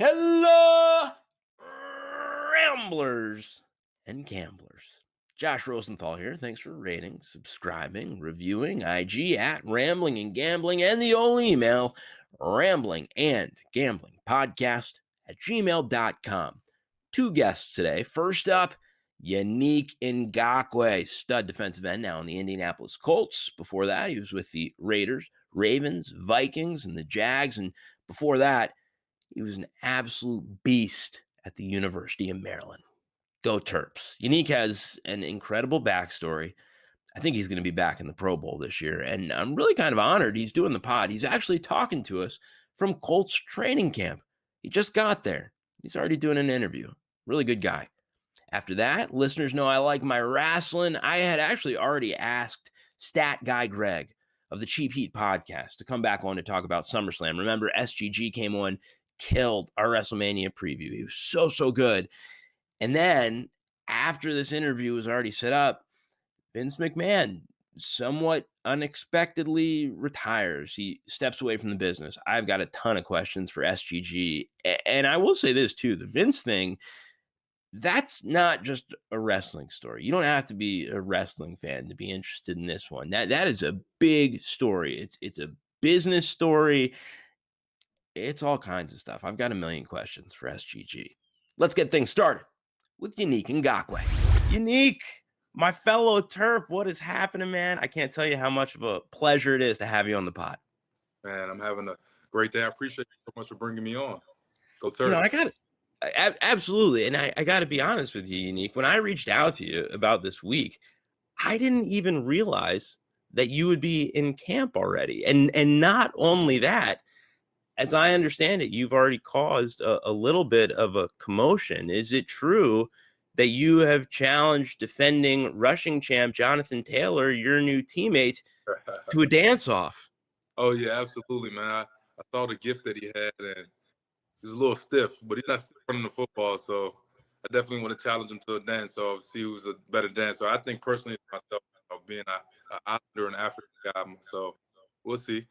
Hello, ramblers and gamblers. Josh Rosenthal here. Thanks for rating, subscribing, reviewing IG at Rambling and Gambling, and the old email, rambling and gambling podcast at gmail.com. Two guests today. First up, Yannick Ngakoue, stud defensive end now in the Indianapolis Colts. Before that, he was with the Raiders, Ravens, Vikings, and the Jags. And before that, he was an absolute beast at the University of Maryland. Go Terps. Yannick has an incredible backstory. I think he's going to be back in the Pro Bowl this year, and I'm really kind of honored he's doing the pod. He's actually talking to us from Colts training camp. He just got there. He's already doing an interview. Really good guy. After that, listeners know I like my wrestling. I had actually already asked Stat Guy Greg of the Cheap Heat podcast to come back on to talk about SummerSlam. Remember, SGG came on, killed our WrestleMania preview. He was so good. And then after this interview was already set up, Vince McMahon somewhat unexpectedly retires. He steps away from the business. I've got a ton of questions for SGG. And I will say this too, the Vince thing, that's not just a wrestling story. You don't have to be a wrestling fan to be interested in this one. That is a big story. It's a business story. It's all kinds of stuff. I've got a million questions for SGG. Let's get things started with Yannick Ngakoue. Yannick, my fellow Terp, what is happening, man? I can't tell you how much of a pleasure it is to have you on the pod. Man, I'm having a great day. I appreciate you so much for bringing me on. Go Terps. You know, I got it. Absolutely. And I got to be honest with you, Yannick. When I reached out to you about this week, I didn't even realize that you would be in camp already. And not only that, as I understand it, you've already caused a little bit of a commotion. Is it true that you have challenged defending rushing champ Jonathan Taylor, your new teammate, to a dance-off? Oh, yeah, absolutely, man. I saw the gift that he had, and he was a little stiff, but he's not stiff running the football, so I definitely want to challenge him to a dance, so see who's a better dancer. I think personally myself, being an Islander and African guy, so we'll see.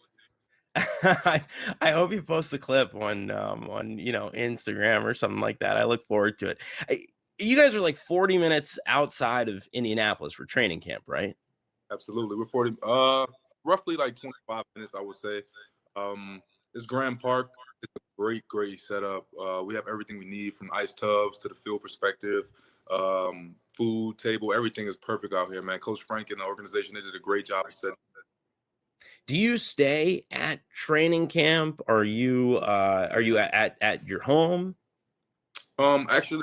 I hope you post a clip on Instagram or something like that. I look forward to it. You guys are like 40 minutes outside of Indianapolis for training camp, right? Absolutely. We're roughly like 25 minutes, I would say. It's Grand Park. It's a great setup. We have everything we need, from ice tubs to the field perspective, food, table. Everything is perfect out here, man. Coach Frank and the organization, they did a great job of setting. Do you stay at training camp? Are you at your home? Actually,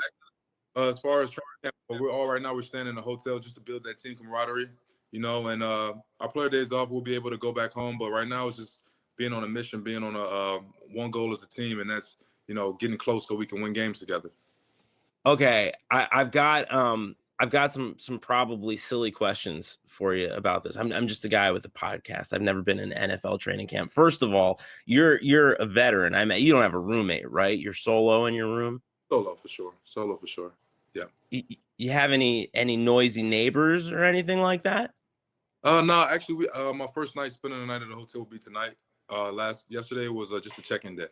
as far as training camp, we're staying in a hotel just to build that team camaraderie, and our player days off, we'll be able to go back home. But right now it's just being on a mission, being on a one goal as a team, and that's getting close so we can win games together. Okay, I've got some probably silly questions for you about this. I'm just a guy with a podcast. I've never been in an NFL training camp. First of all, you're a veteran. You don't have a roommate, right? You're solo in your room? Solo for sure. Yeah. You have any noisy neighbors or anything like that? No, actually, my first night spending the night at the hotel will be tonight. Yesterday was just a check-in day.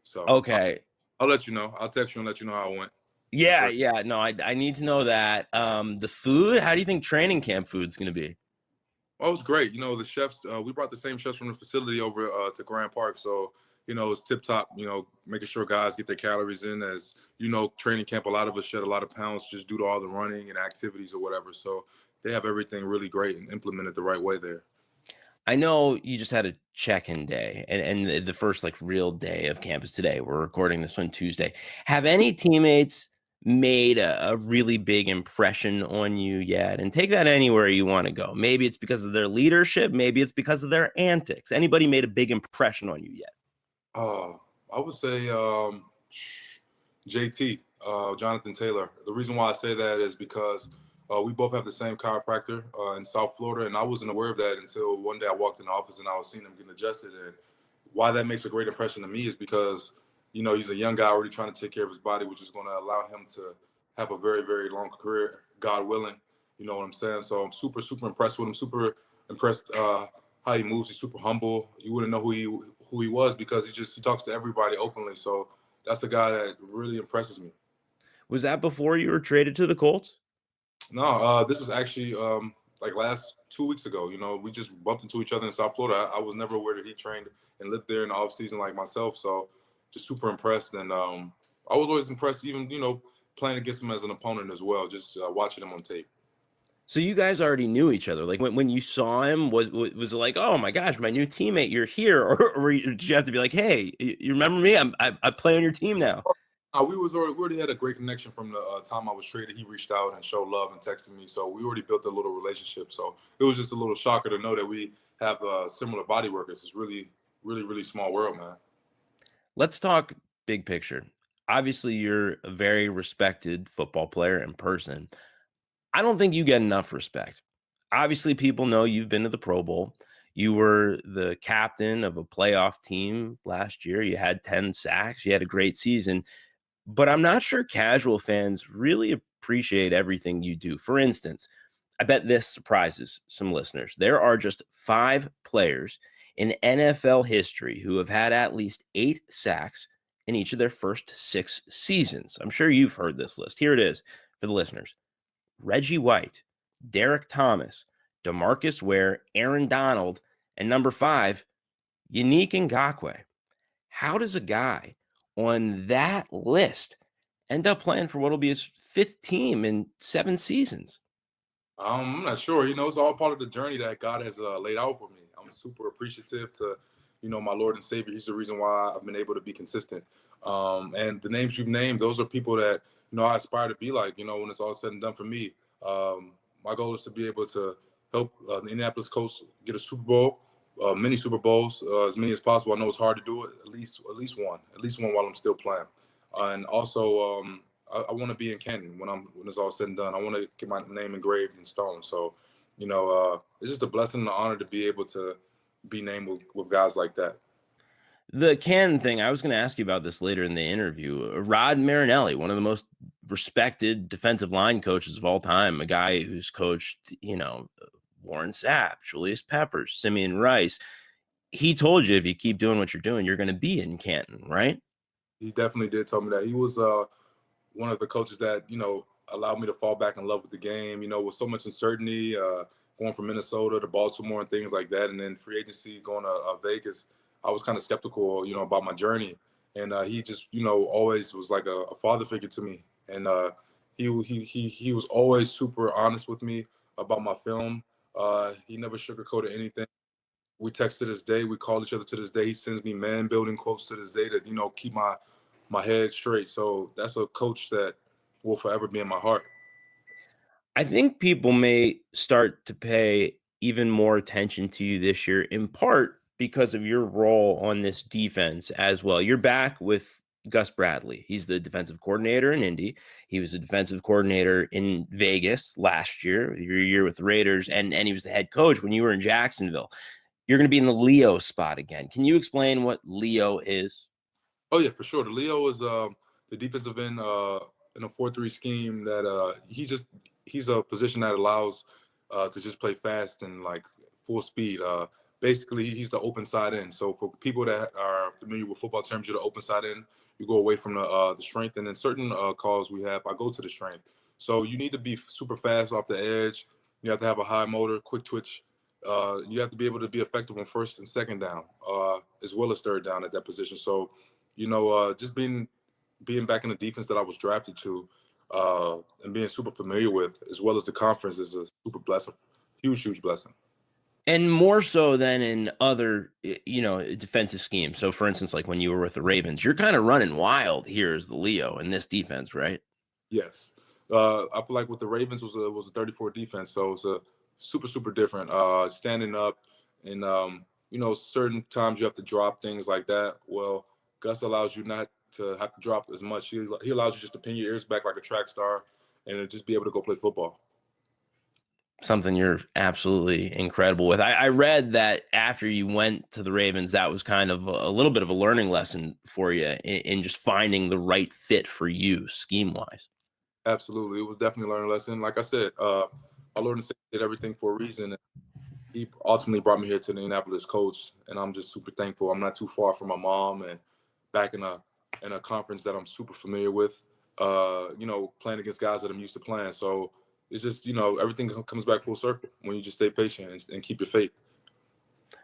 So okay, I'll let you know. I'll text you and let you know how it went. Yeah, yeah. No, I need to know that. The food, how do you think training camp food's going to be? Oh, it was great. The chefs, we brought the same chefs from the facility over to Grand Park. So, it's tip top, making sure guys get their calories in. As training camp, a lot of us shed a lot of pounds just due to all the running and activities or whatever. So they have everything really great and implemented the right way there. I know you just had a check-in day, and the first real day of campus today. We're recording this on Tuesday. Have any teammates made a really big impression on you yet? And take that anywhere you want to go. Maybe it's because of their leadership. Maybe it's because of their antics. Anybody made a big impression on you yet? I would say JT, Jonathan Taylor. The reason why I say that is because we both have the same chiropractor in South Florida, and I wasn't aware of that until one day I walked in the office and I was seeing him getting adjusted. And why that makes a great impression to me is because he's a young guy already trying to take care of his body, which is going to allow him to have a very, very long career, God willing. You know what I'm saying? So I'm super, super impressed with him. Super impressed how he moves. He's super humble. You wouldn't know who he was because he talks to everybody openly. So that's a guy that really impresses me. Was that before you were traded to the Colts? No, this was actually like last 2 weeks ago. You know, we just bumped into each other in South Florida. I was never aware that he trained and lived there in the off season like myself. So just super impressed. And I was always impressed, even, you know, playing against him as an opponent as well, just watching him on tape. So you guys already knew each other. Like when you saw him, was it like, oh my gosh, my new teammate, you're here, or did you have to be like, hey, you remember me? I play on your team now. We already had a great connection from the time I was traded. He reached out and showed love and texted me, so we already built a little relationship. So it was just a little shocker to know that we have similar body workers. It's really, really, really small world, man. Let's talk big picture. Obviously, you're a very respected football player in person. I don't think you get enough respect. Obviously, people know you've been to the Pro Bowl. You were the captain of a playoff team last year. You had 10 sacks. You had a great season. But I'm not sure casual fans really appreciate everything you do. For instance, I bet this surprises some listeners. There are just 5 players in NFL history who have had at least 8 sacks in each of their first 6 seasons. I'm sure you've heard this list. Here it is for the listeners: Reggie White, Derek Thomas, DeMarcus Ware, Aaron Donald, and number 5, Yannick Ngakoue. How does a guy on that list end up playing for what will be his 5th team in 7 seasons? I'm not sure. You know, it's all part of the journey that God has laid out for me. I'm super appreciative to, you know, my Lord and Savior. He's the reason why I've been able to be consistent. And the names you've named, those are people that, you know, I aspire to be like. You know, when it's all said and done for me, my goal is to be able to help the Indianapolis Colts get a Super Bowl, many Super Bowls, as many as possible. I know it's hard to do it. At least one while I'm still playing. And also, I want to be in Canton when it's all said and done. I want to get my name engraved in stone. So, you know, it's just a blessing and an honor to be able to be named with guys like that. The Canton thing, I was going to ask you about this later in the interview. Rod Marinelli, one of the most respected defensive line coaches of all time, a guy who's coached, Warren Sapp, Julius Peppers, Simeon Rice. He told you if you keep doing what you're doing, you're going to be in Canton, right? He definitely did tell me that. He was one of the coaches that, you know, allowed me to fall back in love with the game, you know, with so much uncertainty, going from Minnesota to Baltimore and things like that. And then free agency going to Vegas, I was kind of skeptical, you know, about my journey. And he just, you know, always was like a father figure to me. And he was always super honest with me about my film. He never sugarcoated anything. We text to this day. We call each other to this day. He sends me man building quotes to this day to, you know, keep my head straight. So that's a coach that will forever be in my heart. I think people may start to pay even more attention to you this year, in part because of your role on this defense as well. You're back with Gus Bradley. He's the defensive coordinator in Indy. He was a defensive coordinator in Vegas last year, your year with the Raiders, and he was the head coach when you were in Jacksonville. You're going to be in the Leo spot again. Can you explain what Leo is? Oh yeah, for sure. The Leo is the defensive end in a 4-3 scheme that he's a position that allows to just play fast and like full speed. Basically, he's the open side end. So for people that are familiar with football terms, you're the open side end. You go away from the strength, and in certain calls we have, I go to the strength. So you need to be super fast off the edge. You have to have a high motor, quick twitch. You have to be able to be effective on first and second down, as well as third down at that position. So, you know, just being back in the defense that I was drafted to, and being super familiar with, as well as the conference, is a super blessing, huge blessing. And more so than in other, defensive schemes. So, for instance, like when you were with the Ravens, you're kind of running wild here as the Leo in this defense, right? Yes, I feel like with the Ravens was a 34 defense, so it's a super different. Standing up, and you know, certain times you have to drop things like that. Well, Gus allows you not to have to drop as much. He allows you just to pin your ears back like a track star, and just be able to go play football. Something you're absolutely incredible with. I read that after you went to the Ravens, that was kind of a little bit of a learning lesson for you in just finding the right fit for you scheme wise. Absolutely, it was definitely a learning lesson. Like I said, my Lord and Savior did everything for a reason. And he ultimately brought me here to the Indianapolis Colts, and I'm just super thankful. I'm not too far from my mom and back in a in a conference that I'm super familiar with. Playing against guys that I'm used to playing. So it's just, everything comes back full circle when you just stay patient and keep your faith.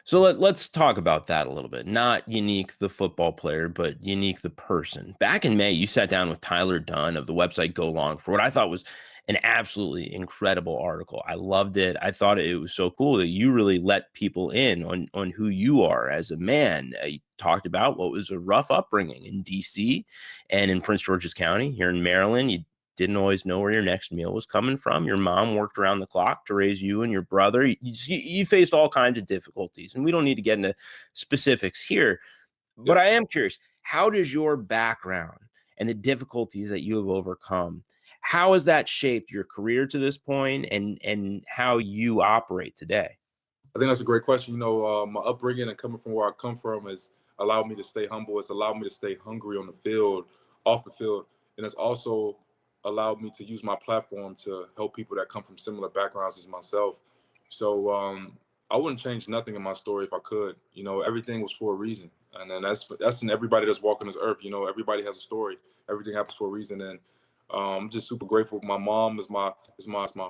So let's talk about that a little bit. Not Yannick, the football player, but Yannick, the person. Back in May, you sat down with Tyler Dunn of the website Go Long for what I thought was an absolutely incredible article. I loved it. I thought it was so cool that you really let people in on who you are as a man. You talked about what was a rough upbringing in D.C. and in Prince George's County here in Maryland. You didn't always know where your next meal was coming from. Your mom worked around the clock to raise you and your brother. You faced all kinds of difficulties, and we don't need to get into specifics here. But Yep. I am curious, how does your background and the difficulties that you have overcome, how has that shaped your career to this point and how you operate today? I think that's a great question. My upbringing and coming from where I come from has allowed me to stay humble. It's allowed me to stay hungry on the field, off the field, and it's also allowed me to use my platform to help people that come from similar backgrounds as myself. So I wouldn't change nothing in my story if I could. Everything was for a reason, and then that's in everybody that's walking this earth. Everybody has a story. Everything happens for a reason, and I'm just super grateful. My mom is my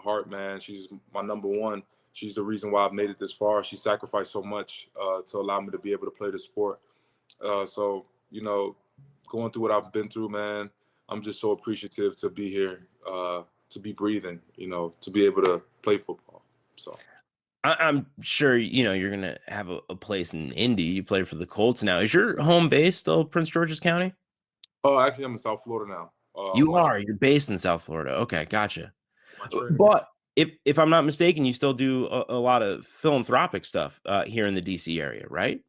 heart, man. She's my number one. She's the reason why I've made it this far. She sacrificed so much to allow me to be able to play the sport. So, going through what I've been through, man, I'm just so appreciative to be here, to be breathing, to be able to play football. So, I'm sure you're gonna have a place in Indy. You play for the Colts now. Is your home base still Prince George's County? oh, actually, I'm in South Florida now. You are. You're based in South Florida. Okay, gotcha. My training. But if I'm not mistaken, you still do a lot of philanthropic stuff here in the DC area, right?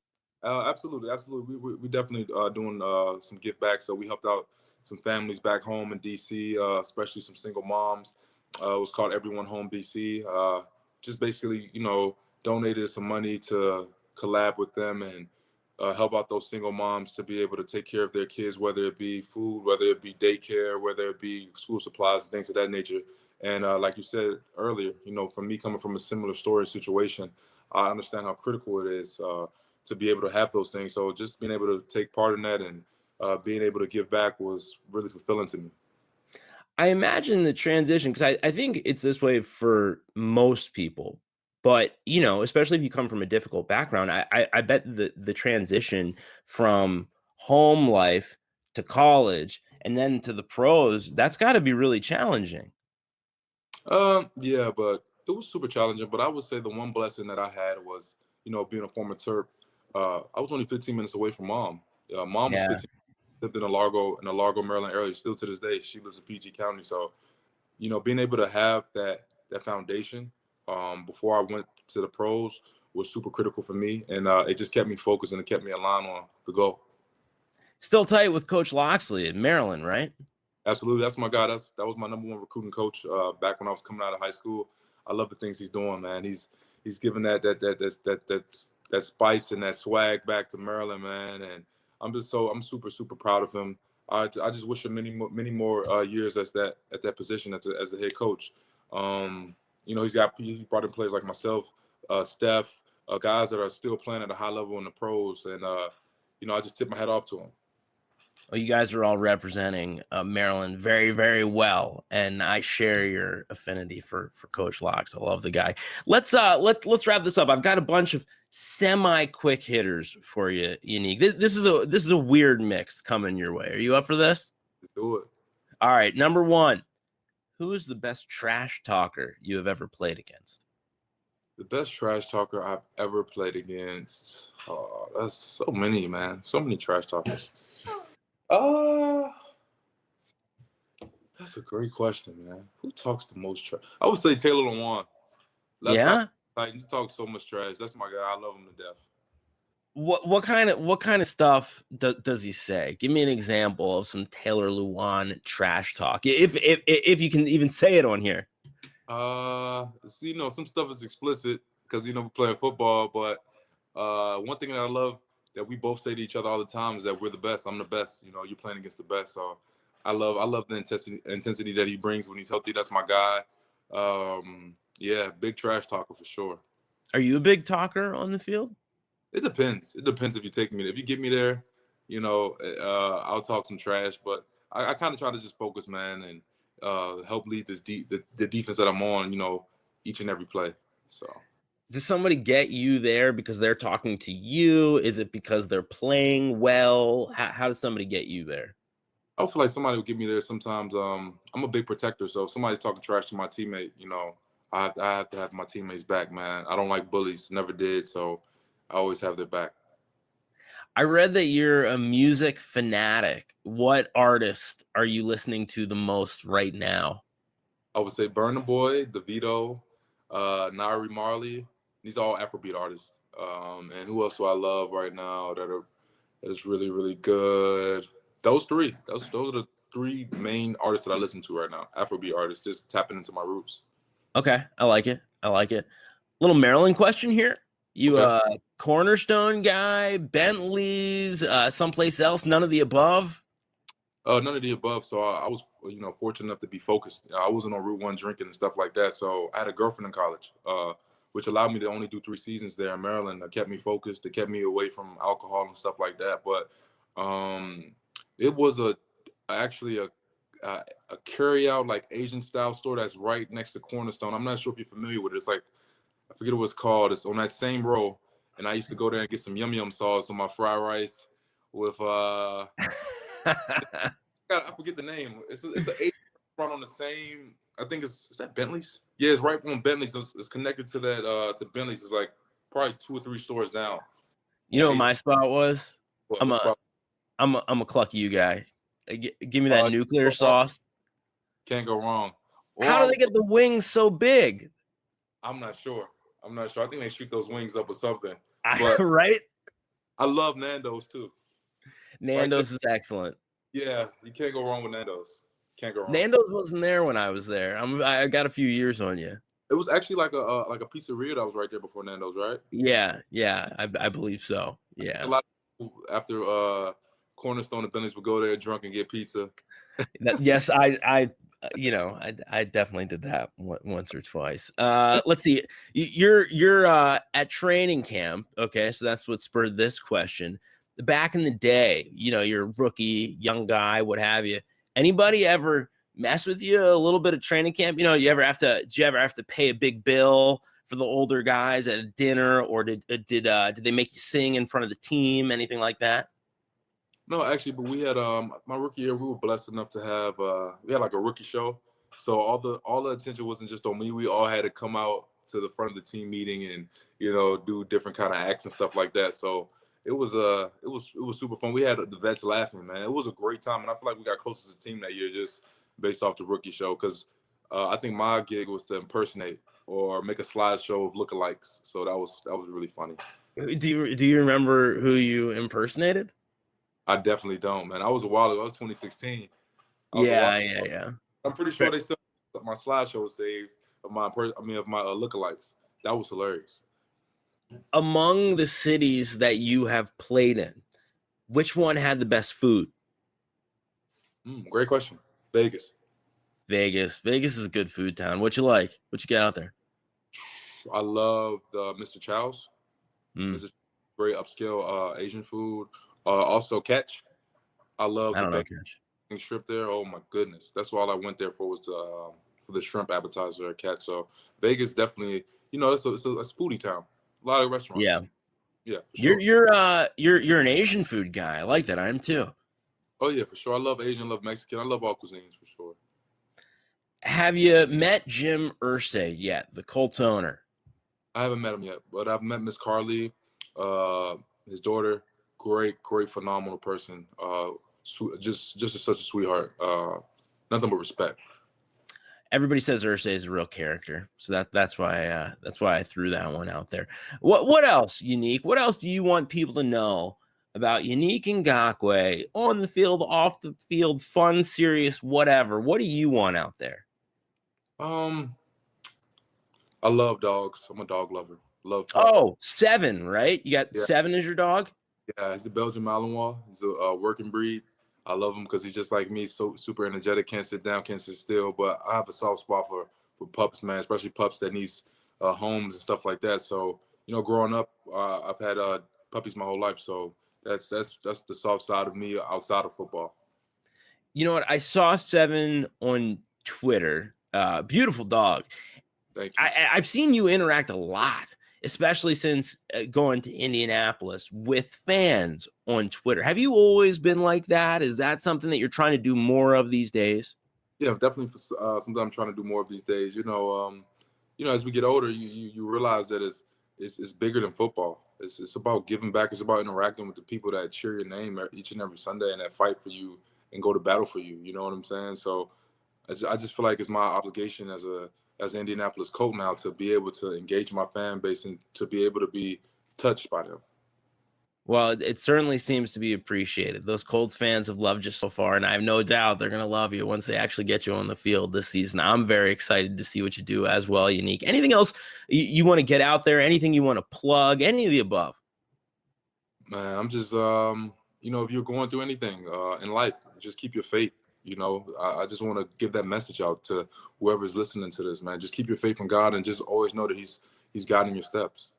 Absolutely, absolutely. We definitely doing some give back. So we helped out some families back home in DC, especially some single moms. It was called Everyone Home DC. Just basically, donated some money to collab with them and help out those single moms to be able to take care of their kids, whether it be food, whether it be daycare, whether it be school supplies, things of that nature. And like you said earlier, for me coming from a similar story situation, I understand how critical it is. To be able to have those things. So just being able to take part in that and being able to give back was really fulfilling to me. I imagine the transition because I think it's this way for most people, but especially if you come from a difficult background, I bet the transition from home life to college and then to the pros, that's got to be really challenging. Yeah, but it was super challenging. But I would say the one blessing that I had was, being a former Terp. I was only 15 minutes away from mom. Mom was Yeah. 15, lived in the Largo, Maryland area. Still to this day, she lives in PG County. So, being able to have that foundation before I went to the pros was super critical for me, and it just kept me focused and it kept me aligned on the goal. Still tight with Coach Loxley in Maryland, right? Absolutely, that's my guy. That was my number one recruiting coach back when I was coming out of high school. I love the things he's doing, man. He's giving that spice and that swag back to Maryland, man. And I'm super proud of him. I just wish him many more years at that position as the head coach. He brought in players like myself, Steph, guys that are still playing at a high level in the pros, and I just tip my hat off to him. Well, you guys are all representing Maryland very, very well, and I share your affinity for Coach Locks. I love the guy. Let's wrap this up. I've got a bunch of semi quick hitters for you, Yannick. This is a weird mix coming your way. Are you up for this? Let's do it. All right, number one. Who is the best trash talker you have ever played against? The best trash talker I've ever played against. Oh, that's so many, man. So many trash talkers. Uh, that's a great question, man. Who talks the most trash? I would say Taylor Lewan. Left Yeah. Titans talk so much trash. That's my guy. I love him to death. What kind of stuff does he say? Give me an example of some Taylor Lewan trash talk, if you can even say it on here. Some stuff is explicit because we're playing football. But one thing that I love that we both say to each other all the time is that we're the best. I'm the best. You're playing against the best. So I love the intensity that he brings when he's healthy. That's my guy. Yeah, big trash talker for sure. Are you a big talker on the field? It depends. It depends if you take me. If you get me there, I'll talk some trash, but I kind of try to just focus, man, and help lead the defense that I'm on, each and every play. So. Does somebody get you there because they're talking to you? Is it because they're playing well? How does somebody get you there? I feel like somebody will get me there sometimes. I'm a big protector, so if somebody's talking trash to my teammate, I have to have my teammates back, man. I don't like bullies, never did, so I always have their back. I read that you're a music fanatic. What artist are you listening to the most right now? I would say Burna Boy, DeVito, Nari Marley. These are all Afrobeat artists. And who else do I love right now that is really, really good? Those three. Those are the three main artists that I listen to right now. Afrobeat artists, just tapping into my roots. Okay, I like it. Little Maryland question here. You Okay. Cornerstone guy, Bentley's, someplace else, none of the above? None of the above. So I was, fortunate enough to be focused. I wasn't on Route 1 drinking and stuff like that. So I had a girlfriend in college, which allowed me to only do 3 seasons there in Maryland. That kept me focused. It kept me away from alcohol and stuff like that. But it was actually a carry out like Asian style store that's right next to Cornerstone. I'm not sure if you're familiar with it. It's like, I forget what it's called. It's on that same row. And I used to go there and get some yum yum sauce on my fried rice with I forget the name. It's an Asian restaurant on the same. I think is that Bentley's? Yeah, it's right on Bentley's. It's connected to that to Bentley's. It's like probably 2 or 3 stores down. You know what my spot was? I'm a Clucky You guy. Give me that nuclear sauce. Can't go wrong. How do they get the wings so big? I'm not sure. I think they shoot those wings up or something. But right? I love Nando's too. Nando's is excellent. Yeah, you can't go wrong with Nando's. Can't go wrong. Nando's wasn't there when I was there. I got a few years on you. It was actually like a pizzeria that was right there before Nando's, right? Yeah, I believe so. Yeah. A lot of people after Cornerstone and Bentley's would go there drunk and get pizza. Yes, I definitely did that once or twice. Let's see. You're at training camp. Okay, so that's what spurred this question. Back in the day, you're a rookie, young guy, what have you. Anybody ever mess with you a little bit of training camp? Did you ever have to pay a big bill for the older guys at a dinner, or did they make you sing in front of the team, anything like that? No, actually, but we had my rookie year. We were blessed enough to have we had like a rookie show, so all the attention wasn't just on me. We all had to come out to the front of the team meeting and do different kind of acts and stuff like that. So it was super fun. We had the vets laughing, man. It was a great time, and I feel like we got close as a team that year just based off the rookie show. Because I think my gig was to impersonate or make a slideshow of lookalikes. So that was really funny. Do you remember who you impersonated? I definitely don't, man. I was a while ago. I was 2016. Yeah. I'm pretty sure they still my slideshow was saved of my lookalikes. That was hilarious. Among the cities that you have played in, which one had the best food? Great question. Vegas. Vegas is a good food town. What you like? What you get out there? I love Mr. Chow's. It's a great upscale Asian food. Also Catch. I love the Catch. Shrimp there. Oh my goodness, that's all I went there for was for the shrimp appetizer at Catch. So Vegas definitely, it's a foodie town. A lot of restaurants. Yeah. For sure. You're an Asian food guy. I like that. I am too. Oh yeah, for sure. I love Asian, love Mexican. I love all cuisines for sure. Have you met Jim Irsay yet, the Colts owner? I haven't met him yet, but I've met Miss Carly, his daughter. Great, phenomenal person. Just such a sweetheart. Nothing but respect. Everybody says Irsay is a real character, so that's why I threw that one out there. What else, Yannick? What else do you want people to know about Yannick Ngakoue on the field, off the field, fun, serious, whatever? What do you want out there? I love dogs. I'm a dog lover. Love pups. Oh, 7, right? You got 7 as your dog? Yeah, he's a Belgian Malinois. He's a working breed. I love him because he's just like me, so super energetic, can't sit down, can't sit still. But I have a soft spot for pups, man, especially pups that needs homes and stuff like that. So, growing up, I've had puppies my whole life. So That's the soft side of me outside of football. You know what? I saw Seven on Twitter. Beautiful dog. Thank you. I've seen you interact a lot, especially since going to Indianapolis with fans on Twitter. Have you always been like that? Is that something that you're trying to do more of these days? Yeah, definitely. Something I'm trying to do more of these days. As we get older, you realize that it's bigger than football. It's about giving back. It's about interacting with the people that cheer your name each and every Sunday and that fight for you and go to battle for you. You know what I'm saying? So I just feel like it's my obligation as an Indianapolis Colt now to be able to engage my fan base and to be able to be touched by them. Well, it certainly seems to be appreciated. Those Colts fans have loved you so far, and I have no doubt they're going to love you once they actually get you on the field this season. I'm very excited to see what you do as well, Yannick. Anything else you want to get out there? Anything you want to plug? Any of the above? Man, I'm just, if you're going through anything in life, just keep your faith. I just want to give that message out to whoever's listening to this, man. Just keep your faith in God and just always know that He's guiding your steps.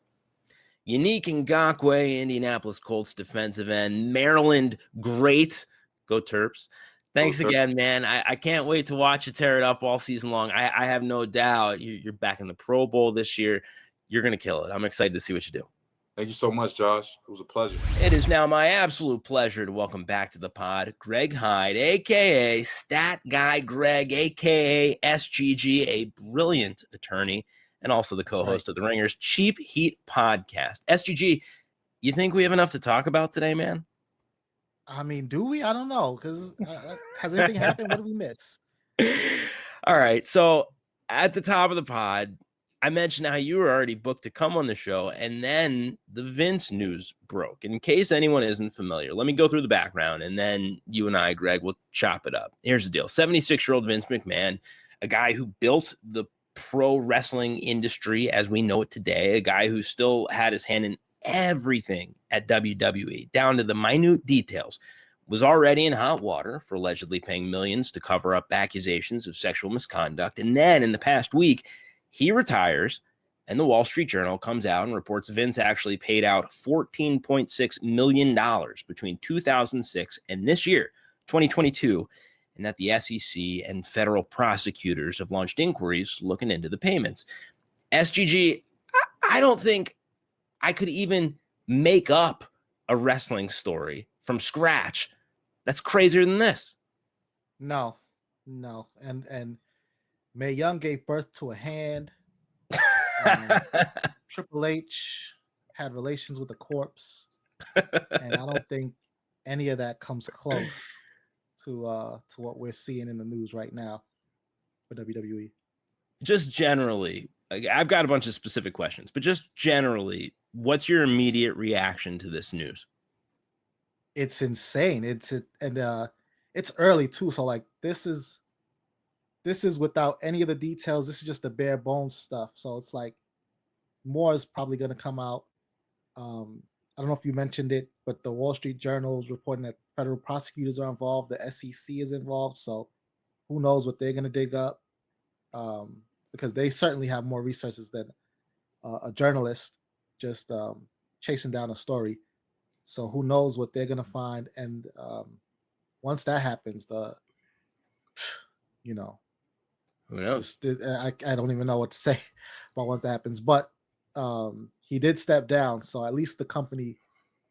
Yannick Ngakoue, Indianapolis Colts defensive end, Maryland great. Go Terps. Thanks again, man. I can't wait to watch you tear it up all season long. I have no doubt you're back in the Pro Bowl this year. You're going to kill it. I'm excited to see what you do. Thank you so much, Josh. It was a pleasure. It is now my absolute pleasure to welcome back to the pod Greg Hyde, a.k.a. Stat Guy Greg, a.k.a. SGG, a brilliant attorney, and also the co-host of the Ringers Cheap Heat podcast. SGG, you think we have enough to talk about today, man? I mean, do we? I don't know, because has anything happened? What did we miss? All right, so at the top of the pod, I mentioned how you were already booked to come on the show, and then the Vince news broke. In case anyone isn't familiar, let me go through the background, and then you and I, Greg, will chop it up. Here's the deal. 76-year-old Vince McMahon, a guy who built the pro wrestling industry as we know it today, a guy who still had his hand in everything at WWE, down to the minute details, was already in hot water for allegedly paying millions to cover up accusations of sexual misconduct. And then in the past week, he retires, and the Wall Street Journal comes out and reports Vince actually paid out $14.6 million between 2006 and this year, 2022, and that the SEC and federal prosecutors have launched inquiries looking into the payments. SGG, I don't think I could even make up a wrestling story from scratch that's crazier than this. No. And Mae Young gave birth to a hand. Triple H had relations with a corpse. And I don't think any of that comes close to what we're seeing in the news right now for WWE. Just generally, I've got a bunch of specific questions, but just generally, what's your immediate reaction to this news? It's insane. It's early too. So like this is without any of the details. This is just the bare bones stuff. So it's like more is probably going to come out. I don't know if you mentioned it, but the Wall Street Journal is reporting that federal prosecutors are involved. The SEC is involved. So who knows what they're going to dig up? Because they certainly have more resources than a journalist just chasing down a story. So who knows what they're going to find? And once that happens, who knows? I don't even know what to say about once that happens. But he did step down, so at least the company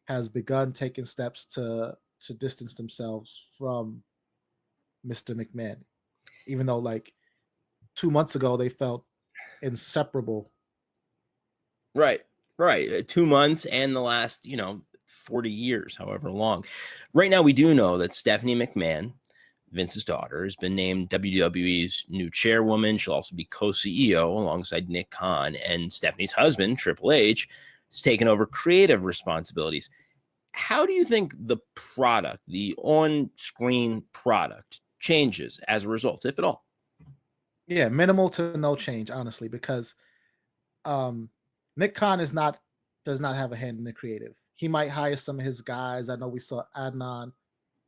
has begun taking steps to distance themselves from Mr. McMahon, even though like 2 months ago they felt inseparable. Right. 2 months and the last 40 years, however long. Right now, we do know that Stephanie McMahon, Vince's daughter, has been named WWE's new chairwoman. She'll also be co-CEO alongside Nick Khan, and Stephanie's husband, Triple H, has taken over creative responsibilities. How do you think the product, the on-screen product, changes as a result, if at all? Yeah, minimal to no change, honestly, because Nick Khan does not have a hand in the creative. He might hire some of his guys. I know we saw Adnan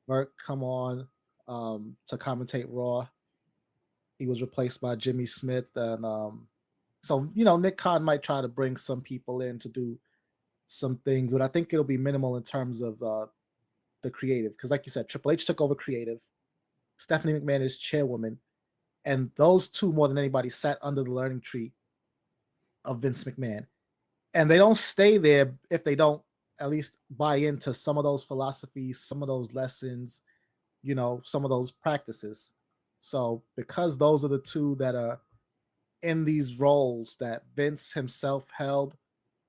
Burke come on to commentate Raw. He was replaced by Jimmy Smith, and so Nick Khan might try to bring some people in to do some things, but I think it'll be minimal in terms of the creative. Because like you said, Triple H took over creative. Stephanie McMahon is chairwoman. And those two, more than anybody, sat under the learning tree of Vince McMahon. And they don't stay there if they don't at least buy into some of those philosophies, some of those lessons, some of those practices. So because those are the two that are in these roles that Vince himself held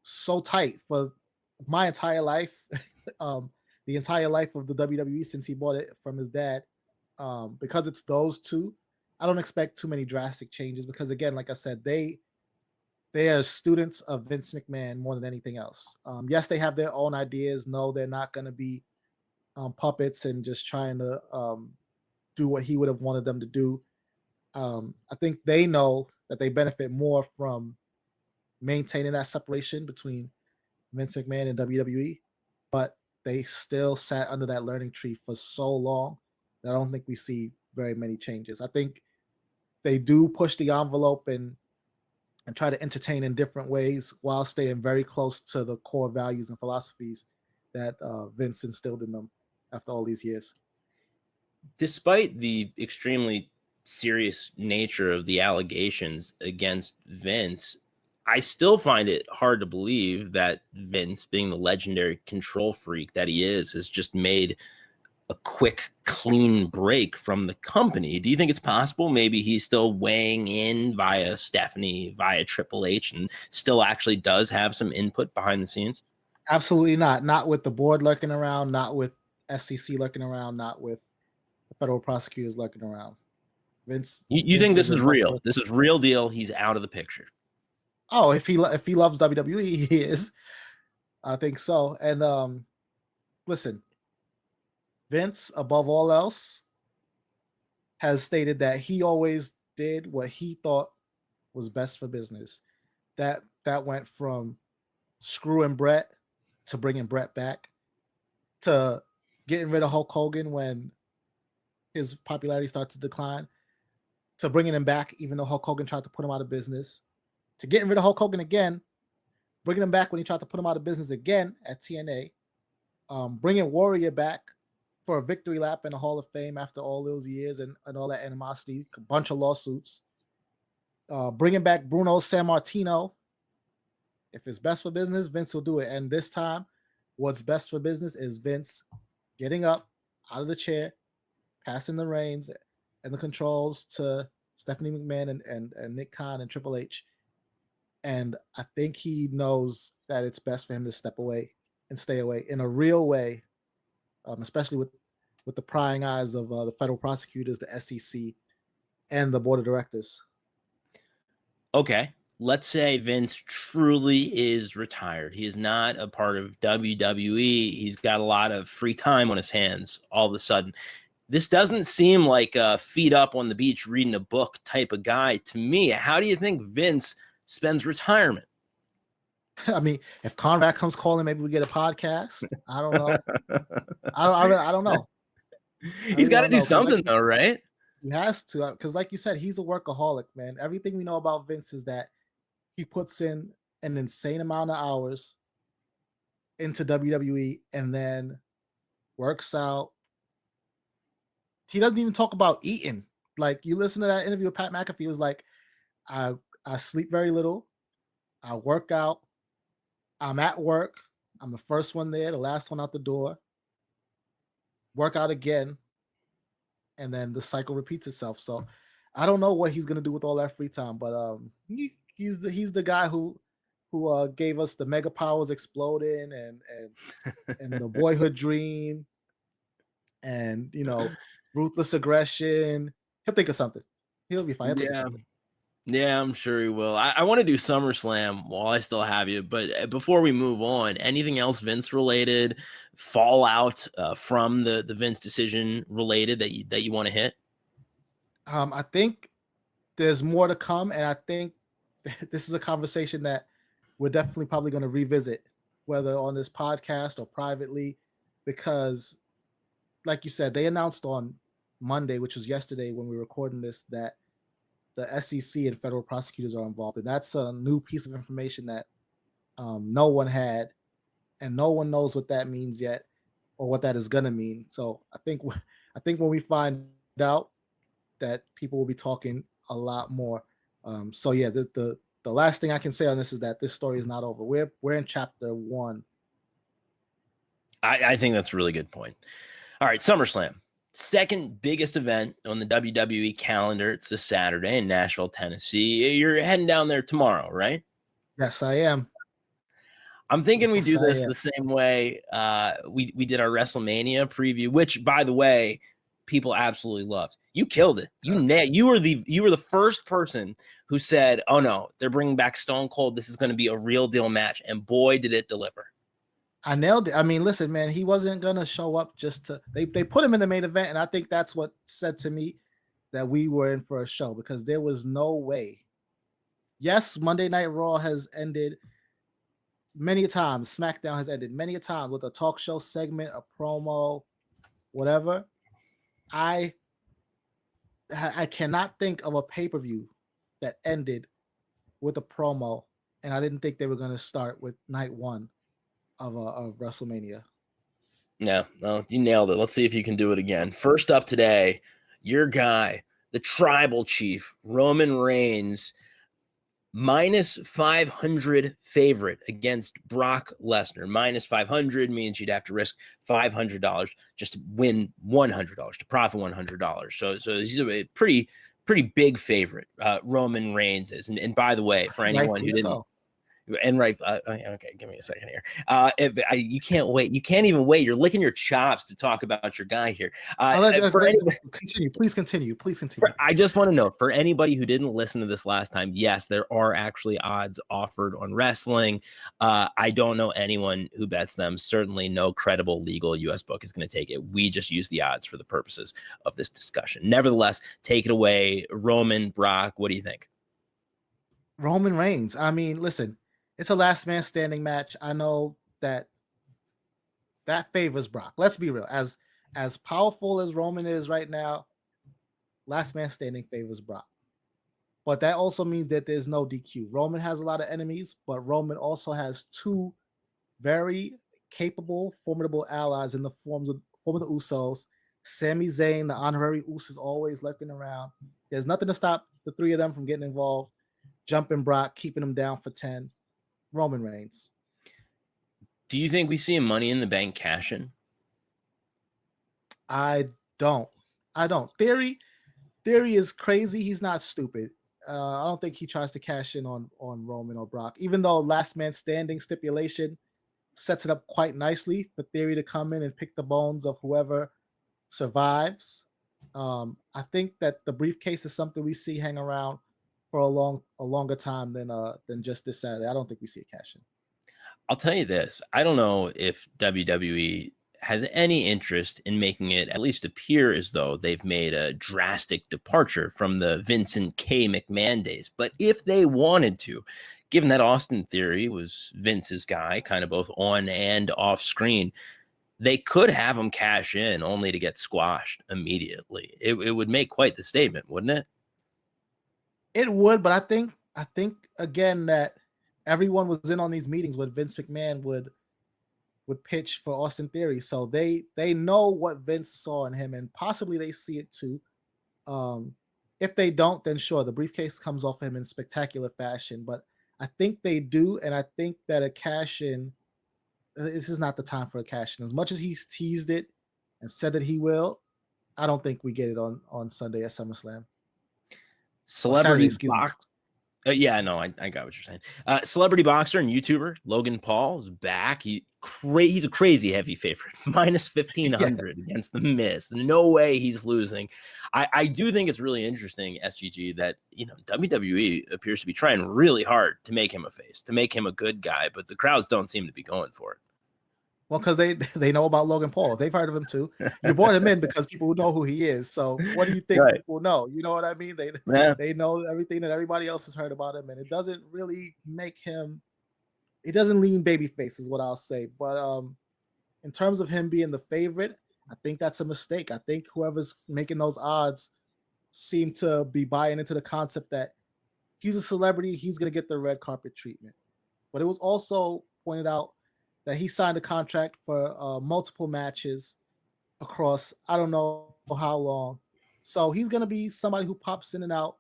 so tight for my entire life, the entire life of the WWE since he bought it from his dad, because it's those two, I don't expect too many drastic changes because, again, like I said, they are students of Vince McMahon more than anything else. Yes, they have their own ideas. No, they're not going to be puppets and just trying to do what he would have wanted them to do. I think they know that they benefit more from maintaining that separation between Vince McMahon and WWE, but they still sat under that learning tree for so long that I don't think we see very many changes. I think they do push the envelope and try to entertain in different ways while staying very close to the core values and philosophies that Vince instilled in them after all these years. Despite the extremely serious nature of the allegations against Vince, I still find it hard to believe that Vince, being the legendary control freak that he is, has just made a quick, clean break from the company. Do you think it's possible maybe he's still weighing in via Stephanie, via Triple H, and still actually does have some input behind the scenes? Absolutely not. Not with the board lurking around, not with SEC lurking around, not with the federal prosecutors lurking around. Vince. You think this is real? This is real deal. He's out of the picture. Oh, if he loves WWE, he is. I think so. And listen, Vince, above all else, has stated that he always did what he thought was best for business. That went from screwing Brett to bringing Brett back to getting rid of Hulk Hogan when his popularity started to decline, to bringing him back even though Hulk Hogan tried to put him out of business, to getting rid of Hulk Hogan again, bringing him back when he tried to put him out of business again at TNA, bringing Warrior back for a victory lap in the Hall of Fame after all those years and all that animosity, a bunch of lawsuits, bringing back Bruno Sammartino. If it's best for business, Vince will do it. And this time, what's best for business is Vince getting up out of the chair, passing the reins and the controls to Stephanie McMahon and Nick Khan and Triple H. And I think he knows that it's best for him to step away and stay away in a real way, especially with the prying eyes of the federal prosecutors, the SEC, and the board of directors. Okay, let's say Vince truly is retired. He is not a part of WWE. He's got a lot of free time on his hands all of a sudden. This doesn't seem like a feet up on the beach reading a book type of guy to me. How do you think Vince spends retirement? I mean, if Conrad comes calling, maybe we get a podcast. I don't know. I don't know. He's got to do something though, right? He has to, because like you said, he's a workaholic, man. Everything we know about Vince is that he puts in an insane amount of hours into WWE and then works out. He doesn't even talk about eating. Like, you listen to that interview with Pat McAfee, he was like, I sleep very little. I work out. I'm at work. I'm the first one there, the last one out the door. Work out again. And then the cycle repeats itself. So I don't know what he's gonna do with all that free time, but he's the guy who gave us the Mega Powers exploding and the Boyhood Dream and Ruthless Aggression. He'll think of something. He'll be fine. He'll think of something. Yeah, I'm sure he will. I want to do SummerSlam while I still have you, but before we move on, anything else Vince related, fallout from the Vince decision related that you want to hit? I think there's more to come, and I think this is a conversation that we're definitely probably going to revisit, whether on this podcast or privately, because, like you said, they announced on Monday, which was yesterday when we were recording this, that the SEC and federal prosecutors are involved. And that's a new piece of information that no one had and no one knows what that means yet or what that is gonna mean. So I think when we find out, that people will be talking a lot more. So yeah, the last thing I can say on this is that this story is not over. We're in chapter 1. I think that's a really good point. All right, SummerSlam, second biggest event on the WWE calendar. It's this Saturday in Nashville, Tennessee. You're heading down there tomorrow, right? Yes, I am. I'm thinking we Yes, do I this am. the same way we did our WrestleMania preview, which, by the way, people absolutely loved. You killed it. You were the first person who said, "Oh no, they're bringing back Stone Cold. This is going to be a real deal match," and boy, did it deliver. I nailed it. I mean, listen, man, he wasn't gonna show up just to. They put him in the main event, and I think that's what said to me that we were in for a show, because there was no way. Yes, Monday Night Raw has ended many a times. SmackDown has ended many a times with a talk show segment, a promo, whatever. I cannot think of a pay-per-view that ended with a promo, and I didn't think they were going to start with night 1 of WrestleMania. Yeah, no, you nailed it. Let's see if you can do it again. First up today, your guy, the tribal chief, Roman Reigns, minus 500 favorite against Brock Lesnar. Minus 500 means you'd have to risk $500 just to win $100, to profit $100. So he's a pretty big favorite, Roman Reigns is. And by the way, for anyone who didn't, and right, okay, give me a second here. You can't wait. You can't even wait. You're licking your chops to talk about your guy here. Continue. Please continue. I just want to know, for anybody who didn't listen to this last time, yes, there are actually odds offered on wrestling. I don't know anyone who bets them. Certainly no credible legal U.S. book is going to take it. We just use the odds for the purposes of this discussion. Nevertheless, take it away. Roman, Brock, what do you think? Roman Reigns. I mean, listen, it's a last man standing match. I know that favors Brock. Let's be real. As powerful as Roman is right now, last man standing favors Brock. But that also means that there's no DQ. Roman has a lot of enemies, but Roman also has 2 very capable, formidable allies in the form of the Usos. Sami Zayn, the honorary Usos, is always lurking around. There's nothing to stop the 3 of them from getting involved, jumping Brock, keeping him down for 10. Roman Reigns. Do you think we see a Money in the Bank cash in? I don't. Theory is crazy. He's not stupid. I don't think he tries to cash in on Roman or Brock, even though last man standing stipulation sets it up quite nicely for Theory to come in and pick the bones of whoever survives. I think that the briefcase is something we see hang around for a longer time than just this Saturday. I don't think we see a cash in. I'll tell you this. I don't know if WWE has any interest in making it at least appear as though they've made a drastic departure from the Vincent K. McMahon days. But if they wanted to, given that Austin Theory was Vince's guy, kind of both on and off screen, they could have him cash in only to get squashed immediately. It would make quite the statement, wouldn't it? It would, but I think again that everyone was in on these meetings when Vince McMahon would pitch for Austin Theory, so they know what Vince saw in him, and possibly they see it too. If they don't, then sure, the briefcase comes off him in spectacular fashion. But I think they do, and I think that a cash in, this is not the time for a cash in. As much as he's teased it and said that he will, I don't think we get it on Sunday at SummerSlam. Celebrity box. Yeah, no, I got what you're saying. Celebrity boxer and YouTuber Logan Paul is back. He's a crazy heavy favorite, minus 1,500 against The Miz. No way he's losing. I do think it's really interesting, SGG, that WWE appears to be trying really hard to make him a face, to make him a good guy, but the crowds don't seem to be going for it. Well, because they know about Logan Paul. They've heard of him too. You brought him in because people know who he is. So what do you think people know? You know what I mean? They know everything that everybody else has heard about him, and it doesn't really make him. It doesn't lean babyface, is what I'll say. But in terms of him being the favorite, I think that's a mistake. I think whoever's making those odds seem to be buying into the concept that he's a celebrity, he's going to get the red carpet treatment. But it was also pointed out that he signed a contract for multiple matches across I don't know how long. So he's gonna be somebody who pops in and out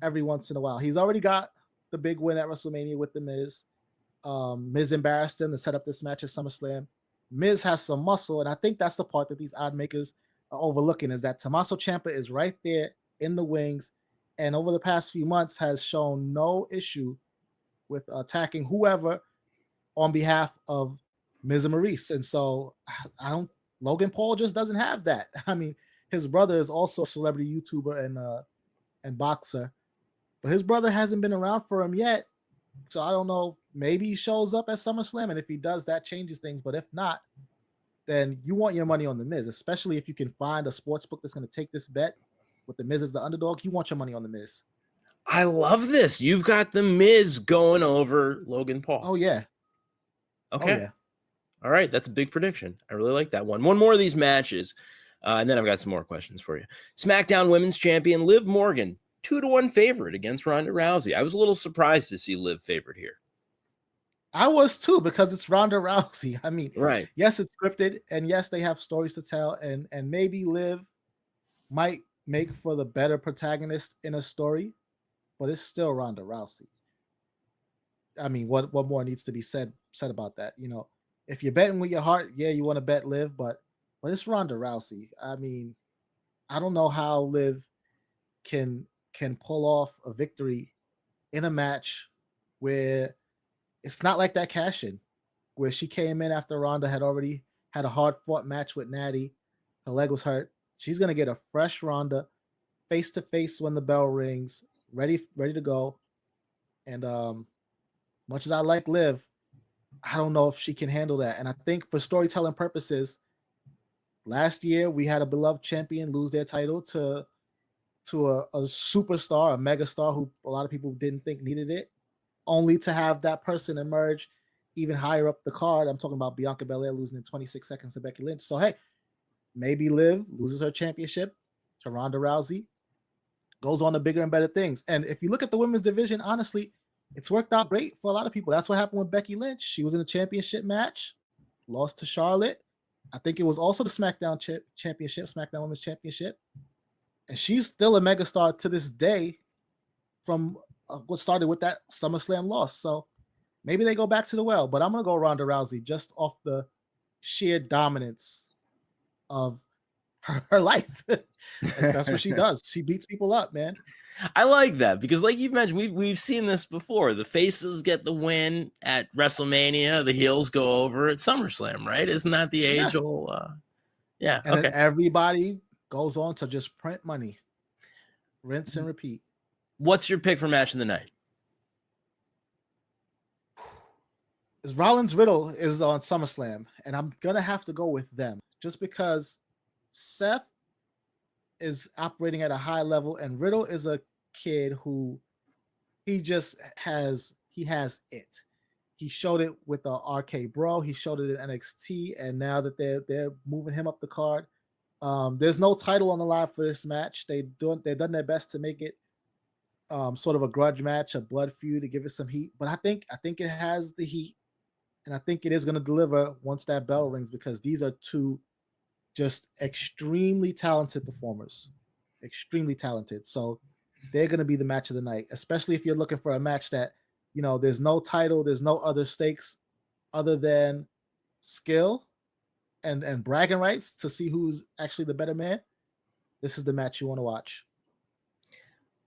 every once in a while. He's already got the big win at WrestleMania with the Miz. Miz embarrassed him to set up this match at SummerSlam. Miz has some muscle, and I think that's the part that these odd makers are overlooking is that Tommaso Ciampa is right there in the wings, and over the past few months has shown no issue with attacking whoever on behalf of Miz and Maurice. And so I don't Logan Paul just doesn't have that. I mean, his brother is also a celebrity YouTuber and boxer, but his brother hasn't been around for him yet. So I don't know. Maybe he shows up at SummerSlam, and if he does, that changes things. But if not, then you want your money on the Miz, especially if you can find a sports book that's going to take this bet with the Miz as the underdog. You want your money on the Miz. I love this. You've got the Miz going over Logan Paul. Oh yeah. Okay. Oh, yeah. All right. That's a big prediction. I really like that one. One more of these matches, and then I've got some more questions for you. SmackDown Women's Champion Liv Morgan, 2-1 favorite against Ronda Rousey. I was a little surprised to see Liv favorite here. I was too, because it's Ronda Rousey. I mean, right. Yes, it's scripted, and yes, they have stories to tell, and maybe Liv might make for the better protagonist in a story, but it's still Ronda Rousey. I mean, what more needs to be said about that? You know, if you're betting with your heart, yeah, you want to bet Liv, but it's Ronda Rousey. I mean, I don't know how Liv can pull off a victory in a match where it's not like that cash-in, where she came in after Ronda had already had a hard-fought match with Natty. Her leg was hurt. She's going to get a fresh Ronda face-to-face when the bell rings, ready to go. And much as I like Liv, I don't know if she can handle that. And I think for storytelling purposes, last year we had a beloved champion lose their title to a superstar, a megastar who a lot of people didn't think needed it, only to have that person emerge even higher up the card. I'm talking about Bianca Belair losing in 26 seconds to Becky Lynch. So, hey, maybe Liv loses her championship to Ronda Rousey, goes on to bigger and better things. And if you look at the women's division, honestly, it's worked out great for a lot of people. That's what happened with Becky Lynch. She was in a championship match, lost to Charlotte. I think it was also the SmackDown championship, SmackDown Women's Championship. And she's still a megastar to this day from what started with that SummerSlam loss. So maybe they go back to the well, but I'm going to go Ronda Rousey just off the sheer dominance of her life. That's what she does. She beats people up, man. I like that because, like you've mentioned, we've seen this before. The faces get the win at WrestleMania. The heels go over at SummerSlam, right? Isn't that the age-old? Yeah. And okay. then everybody goes on to just print money, rinse and repeat. What's your pick for match of the night? Rollins Riddle is on SummerSlam, and I'm gonna have to go with them just because Seth is operating at a high level, and Riddle is a kid who he has it. He showed it with the RK Bro. He showed it in NXT, and now that they're moving him up the card, there's no title on the line for this match. They've done their best to make it sort of a grudge match, a blood feud to give it some heat. But I think it has the heat, and I think it is going to deliver once that bell rings, because these are two just extremely talented performers, extremely talented. So they're going to be the match of the night, especially if you're looking for a match that, you know, there's no title, there's no other stakes other than skill and bragging rights to see who's actually the better man. This is the match you want to watch.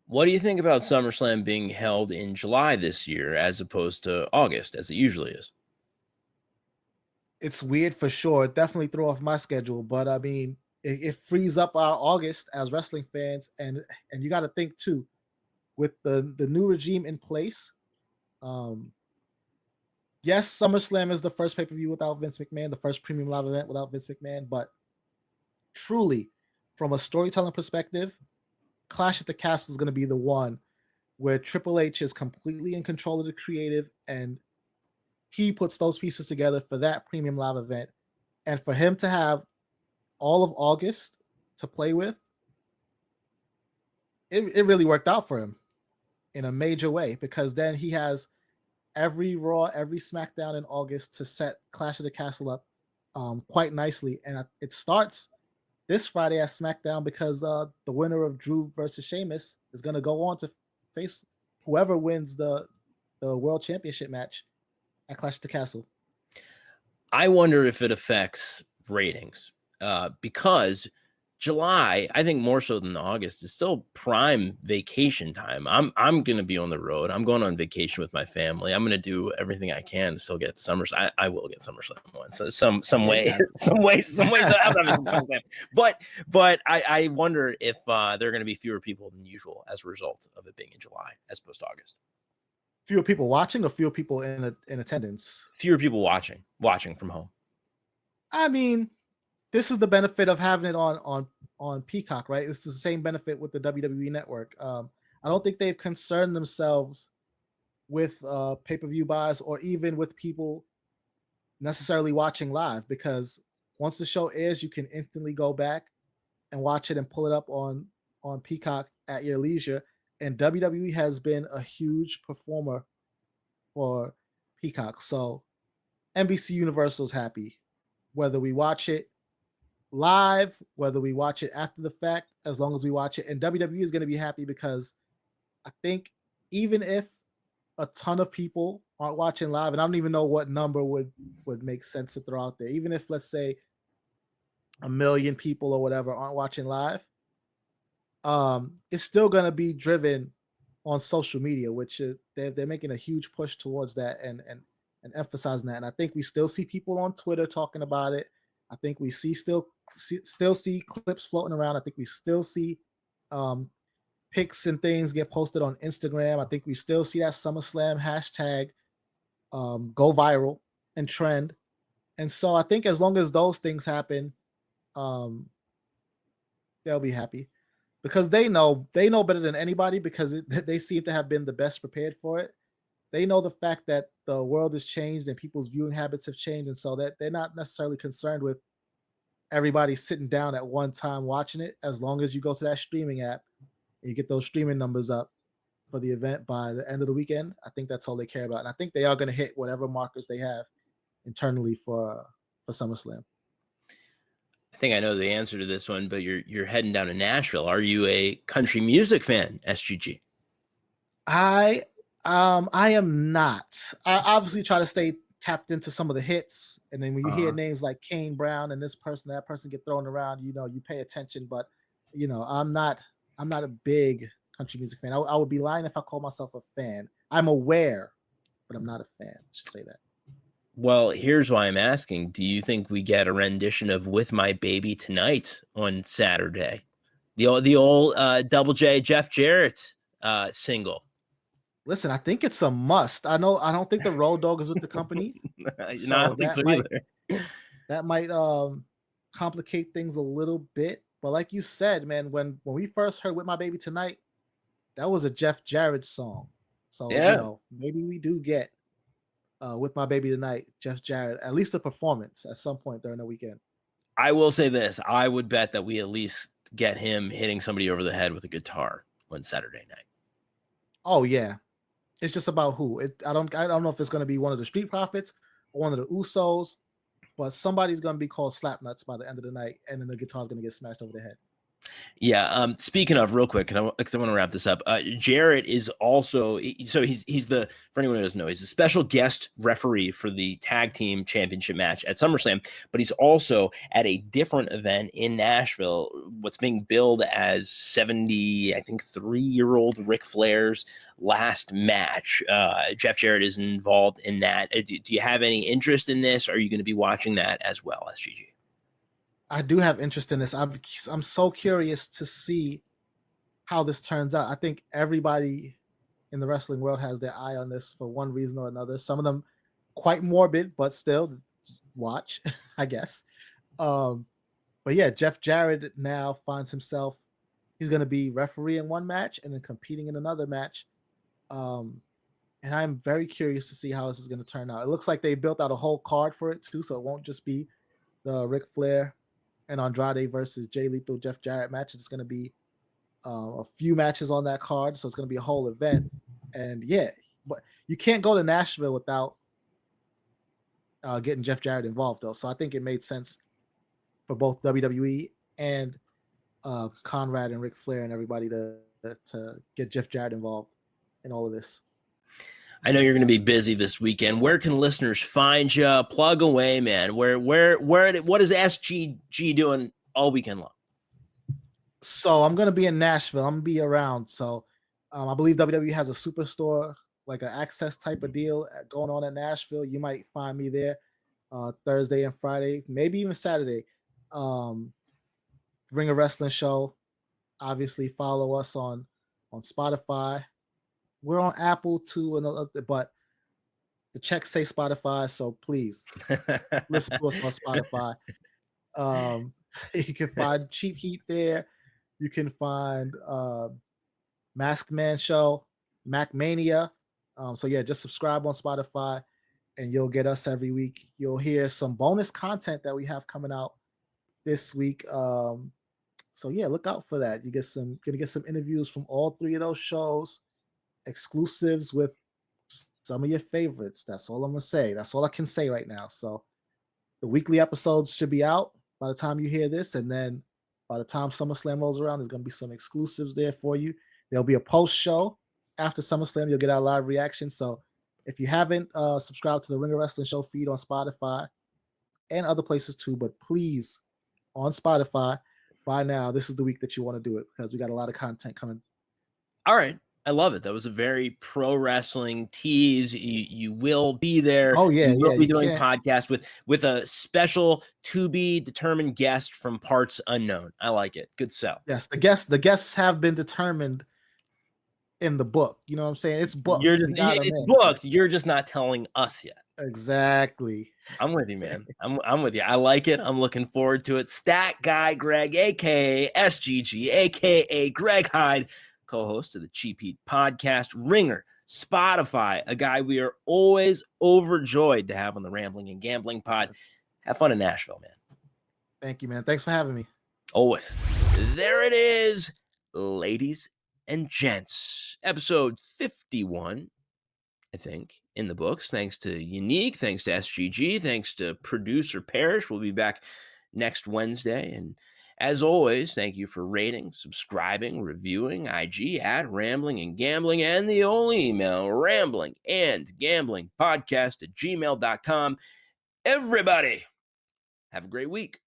What do you think about SummerSlam being held in July this year as opposed to August, as it usually is? It's weird for sure. It definitely threw off my schedule, but I mean, it frees up our August as wrestling fans, and you got to think too, with the new regime in place. Yes, SummerSlam is the first pay-per-view without Vince McMahon, the first premium live event without Vince McMahon, but truly, from a storytelling perspective, Clash at the Castle is going to be the one where Triple H is completely in control of the creative, and he puts those pieces together for that premium live event. And for him to have all of August to play with, it really worked out for him in a major way, because then he has every Raw, every SmackDown in August to set Clash of the Castle up quite nicely. And it starts this Friday at SmackDown because the winner of Drew versus Sheamus is going to go on to face whoever wins the World Championship match at Clash of the Castle. I wonder if it affects ratings because July, I think more so than August, is still prime vacation time. I'm going to be on the road. I'm going on vacation with my family. I'm going to do everything I can to still get SummerSlam. I will get SummerSlam once. So some way. I'm not missing SummerSlam. But I wonder if there are going to be fewer people than usual as a result of it being in July as opposed to August. Fewer people watching or fewer people in attendance? Fewer people watching from home. I mean, this is the benefit of having it on Peacock, right? This is the same benefit with the WWE Network. I don't think they've concerned themselves with pay-per-view buys or even with people necessarily watching live, because once the show airs, you can instantly go back and watch it and pull it up on Peacock at your leisure. And WWE has been a huge performer for Peacock. So NBC Universal's happy. Whether we watch it live, whether we watch it after the fact, as long as we watch it. And WWE is going to be happy because I think even if a ton of people aren't watching live, and I don't even know what number would make sense to throw out there, even if, let's say, 1 million people or whatever aren't watching live, it's still going to be driven on social media, which is they're making a huge push towards that and emphasizing that. And I think we still see people on Twitter talking about it. I think we still see clips floating around. I think we still see pics and things get posted on Instagram. I think we still see that SummerSlam hashtag go viral and trend. And so I think as long as those things happen, they'll be happy because they know better than anybody, because they seem to have been the best prepared for it. They know the fact that the world has changed and people's viewing habits have changed, and so that they're not necessarily concerned with everybody sitting down at one time watching it. As long as you go to that streaming app and you get those streaming numbers up for the event by the end of the weekend, I think that's all they care about. And I think they are going to hit whatever markers they have internally for SummerSlam. I think I know the answer to this one, but you're heading down to Nashville. Are you a country music fan, SGG? I am not. I obviously try to stay tapped into some of the hits, and then when you hear names like Kane Brown and this person, that person get thrown around, you pay attention. But I'm not a big country music fan. I would be lying if I call myself a fan. I'm aware, but I'm not a fan. I should say that. Well, here's why I'm asking. Do you think we get a rendition of "With My Baby Tonight" on Saturday? The old Double J Jeff Jarrett single. Listen, I think it's a must. I don't think the Road Dogg is with the company. So I don't think so either. That might complicate things a little bit. But like you said, man, when we first heard "With My Baby Tonight," that was a Jeff Jarrett song. So maybe we do get "With My Baby Tonight," Jeff Jarrett, at least a performance at some point during the weekend. I will say this: I would bet that we at least get him hitting somebody over the head with a guitar on Saturday night. Oh yeah. It's just about who. I don't know if it's going to be one of the Street Profits or one of the Usos, but somebody's going to be called Slapnuts by the end of the night, and then the guitar's going to get smashed over the head. Yeah. Speaking of, real quick, because I want to wrap this up. Jarrett is also he's the, for anyone who doesn't know, he's a special guest referee for the tag team championship match at SummerSlam, but he's also at a different event in Nashville, what's being billed as 73-year-old Ric Flair's last match. Jeff Jarrett is involved in that. Do you have any interest in this? Are you going to be watching that as well, SGG? I do have interest in this. I'm so curious to see how this turns out. I think everybody in the wrestling world has their eye on this for one reason or another. Some of them quite morbid, but still just watch, I guess. But yeah, Jeff Jarrett now finds himself, he's going to be refereeing one match and then competing in another match. And I'm very curious to see how this is going to turn out. It looks like they built out a whole card for it too, so it won't just be the Ric Flair and Andrade versus Jay Lethal Jeff Jarrett match. It's going to be a few matches on that card, so it's going to be a whole event. And yeah, but you can't go to Nashville without getting Jeff Jarrett involved, though. So I think it made sense for both WWE and Conrad and Ric Flair and everybody to get Jeff Jarrett involved in all of this. I know you're going to be busy this weekend. Where can listeners find you? Plug away, man. What is SGG doing all weekend long? So I'm going to be in Nashville. I'm going to be around. So I believe WWE has a superstore, like an access type of deal going on in Nashville. You might find me there Thursday and Friday, maybe even Saturday. Ring of Wrestling show. Obviously, follow us on Spotify. We're on Apple too, but the checks say Spotify, so please listen to us on Spotify. You can find Cheap Heat there. You can find Masked Man Show, Mac Mania. So yeah, just subscribe on Spotify, and you'll get us every week. You'll hear some bonus content that we have coming out this week. So yeah, look out for that. Gonna get some interviews from all three of those shows, exclusives with some of your favorites. That's all I'm gonna say. That's all I can say right now. So the weekly episodes should be out by the time you hear this, and then by the time SummerSlam rolls around, there's gonna be some exclusives there for you. There'll be a post show after SummerSlam. You'll get our live reaction. So if you haven't subscribed to the Ring of Wrestling show feed on Spotify and other places too, but please on Spotify by now, this is the week that you want to do it, because we got a lot of content coming. All right. I love it. That was a very pro wrestling tease. You will be there. Oh yeah, you will be doing podcast with a special to be determined guest from parts unknown. I like it. Good sell. Yes, the guests have been determined in the book. You know what I'm saying? It's booked. It's booked. You're just not telling us yet. Exactly. I'm with you, man. I'm with you. I like it. I'm looking forward to it. Stat Guy Greg, aka SGG, aka Greg Hyde, co-host of the Cheap Heat podcast, Ringer, Spotify, a guy we are always overjoyed to have on the Rambling and Gambling pod. Have fun in Nashville, man. Thank you, man. Thanks for having me. Always. There it is, ladies and gents. Episode 51, I think, in the books. Thanks to Yannick, thanks to SGG, thanks to producer Parrish. We'll be back next Wednesday. And as always, thank you for rating, subscribing, reviewing, IG at Rambling and Gambling, and the only email, ramblingandgamblingpodcast@gmail.com. Everybody, have a great week.